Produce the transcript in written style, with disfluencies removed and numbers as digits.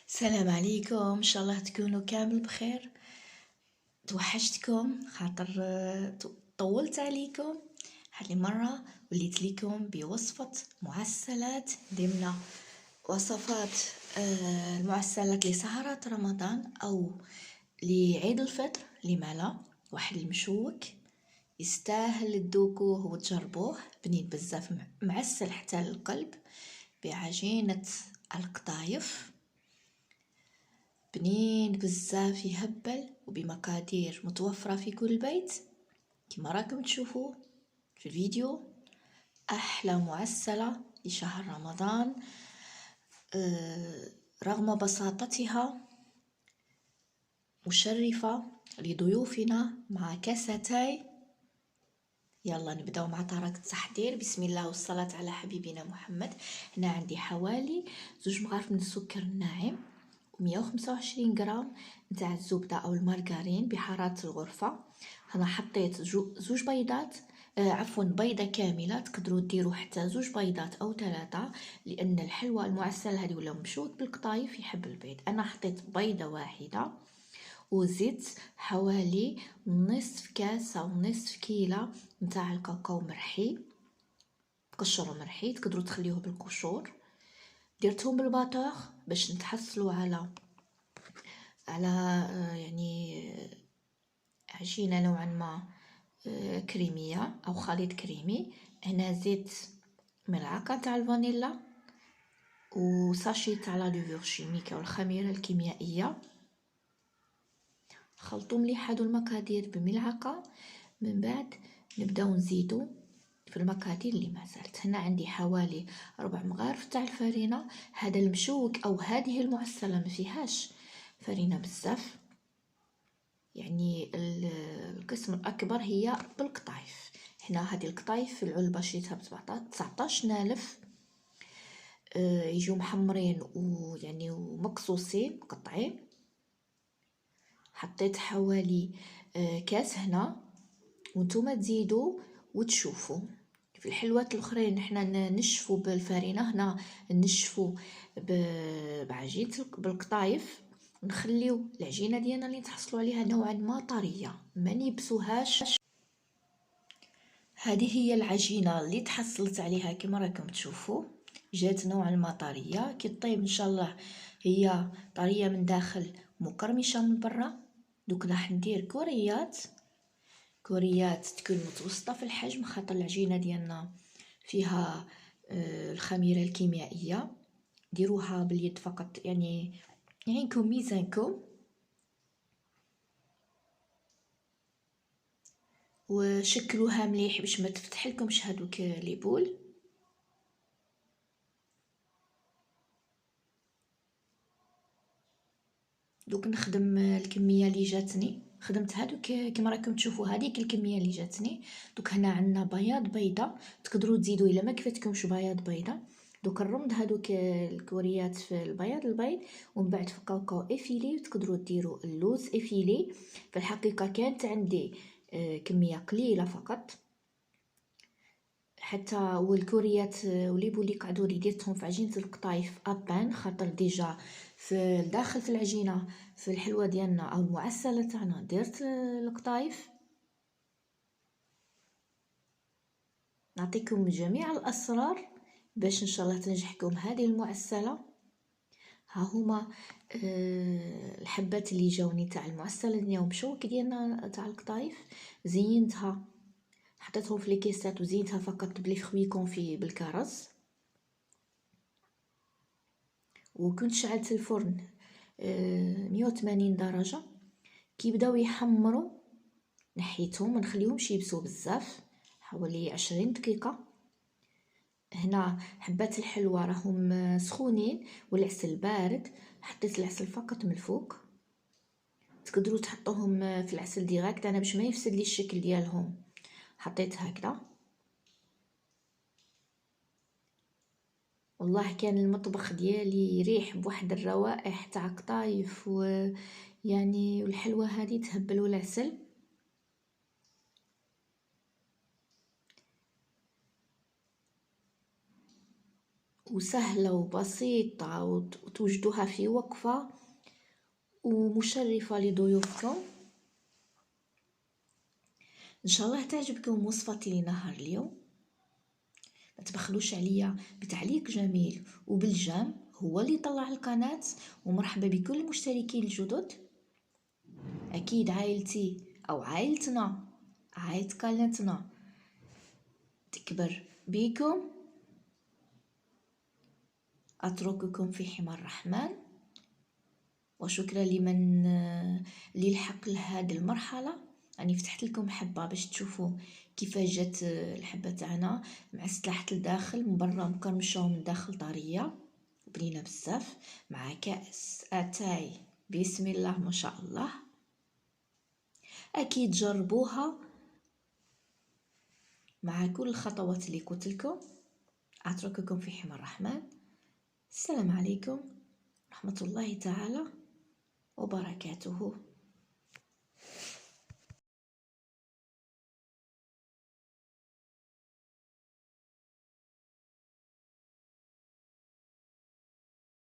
السلام عليكم، ان شاء الله تكونوا كامل بخير. توحشتكم خاطر طولت عليكم. هذه مرة وليت لكم بوصفة معسلات ضمن وصفات المعسلات لسهرات رمضان او لعيد الفطر. لما لا؟ واحد المشوك يستاهل تذوقوه وتجربوه، بنين بزاف، معسل حتى للقلب، بعجينة القطايف، بنين بزاف، يهبل وبمقادير متوفرة في كل بيت كما راكم تشوفوا في الفيديو. أحلى معسلة لشهر رمضان رغم بساطتها، مشرفة لضيوفنا مع كاستاي. يلا نبداو مع طريقة التحضير. بسم الله والصلاة على حبيبنا محمد. هنا عندي حوالي 2 مغارف من السكر الناعم، 125 غرام نتاع الزبدة او المارغرين بحرارة الغرفة. هنا حطيت 2 بيضات، عفوا بيضة كاملة، تقدروا ديروا حتى 2 بيضات او 3، لان الحلوى المعسل هذه ولا مشوك بالقطايف يحب البيض. انا حطيت بيضة واحدة، وزيت حوالي نصف كاس او نصف كيلة نتاع الكاكاو مرحي، قشر مرحي، تقدروا تخليوه بالقشور. درتهم بالباطور باش نتحصلوا على يعني عجينة نوعا ما كريمية او خليط كريمي. هنا زيت ملعقة تاع الفانيلا وساشي تاع لا لوفور شيميك او الخميرة الكيميائية. خلطوا مليح هادو المقادير بملعقة، من بعد نبداو نزيدو في المقادير اللي ما زالت. هنا عندي حوالي 4 مغارف تاع الفرينة. هذا المشوك او هذه المعسلة ما فيهاش فرينة بزاف، يعني القسم الاكبر هي بالقطايف. هنا هذه القطايف في العلبة شريتها ب 19 نالف، يجوا محمرين ويعني ومقصوصين مقطعين. حطيت حوالي كاس هنا، وانتم تزيدوا وتشوفوا. في الحلوات الاخرين حنا نشفوا بالفرينه، هنا نشفوا بعجينه بالقطايف، نخليو العجينه ديالنا اللي تحصلوا عليها نوعا ما طريه، ما نيبسوهاش. هذه هي العجينه اللي تحصلت عليها كما راكم تشوفوا، جات نوعا ما طريه. كي طيب ان شاء الله هي طريه من داخل مقرمشه من برا. دوك راح ندير كوريات تكون متوسطه في الحجم، خاطر العجينه ديالنا فيها الخميره الكيميائيه. ديروها باليد فقط، يعني يعينكم ميزانكم، وشكلوها مليح باش ما تفتح لكمش هذوك لي بول. دوك نخدم الكميه اللي جاتني، خدمت هذوك كما راكم تشوفوا، هذيك الكميه اللي جاتني. دوك هنا عندنا بياض بيضه، تقدروا تزيدوا الا ما كفاتكمش بياض بيضه. دوك نرمد هذوك الكوريات في البيض، ومن بعد في الكاوكاو افيلي، وتقدروا ديروا اللوز افيلي. في الحقيقه كانت عندي كميه قليله فقط، حتى والكوريات وليبو اللي قعدوا لي درتهم في عجينه القطايف ابان، خاطر ديجا في داخل في العجينه في الحلوه ديالنا او المعسله تاعنا درت القطايف. نعطيكم جميع الاسرار باش ان شاء الله تنجحكم هذه المعسله. ها هما الحبات اللي جاوني تاع المعسله ديالنا ومشوك ديالنا تاع القطايف. زينتها، حطيتهم في لي كيسات وزينتها فقط بلي فخوي كونفي بالكرز، وكنت شعلت الفرن 180 درجة. كي بداو يحمروا نحيتهم، ما نخليهمش يبسوا بزاف، حوالي 20 دقيقة. هنا حبات الحلوى راهم سخونين والعسل بارد، حطيت العسل فقط من الفوق. تقدروا تحطوهم في العسل ديريكت، انا باش ما يفسد لي الشكل ديالهم حطيت هكذا. والله كان المطبخ ديالي يريح بواحد الروائح تاع قطايف ويعني والحلوى هذه تهبل والعسل. وسهلة وبسيطة وتوجدوها في وقفة ومشرفة لضيوفكم. ان شاء الله تعجبكم وصفتي لنهار اليوم. ما تبخلوش عليا بتعليق جميل وبالجام، هو اللي طلع القناة. ومرحبا بكل المشتركين الجدد. اكيد عائلتي او عائلتنا، عائلة قناتنا تكبر بيكم. اترككم في حمى الرحمن، وشكرا لمن للحق لهذه المرحلة. يعني فتحت لكم حبة باش تشوفوا كيف جات الحبة تاعنا معسلحت لداخل، من برا مقرمشة ومن داخل طرية بنينة بزاف، مع كأس اتاي. بسم الله ما شاء الله. اكيد جربوها مع كل الخطوات اللي قلت لكم. اترككم في حمى الرحمن. السلام عليكم ورحمة الله تعالى وبركاته.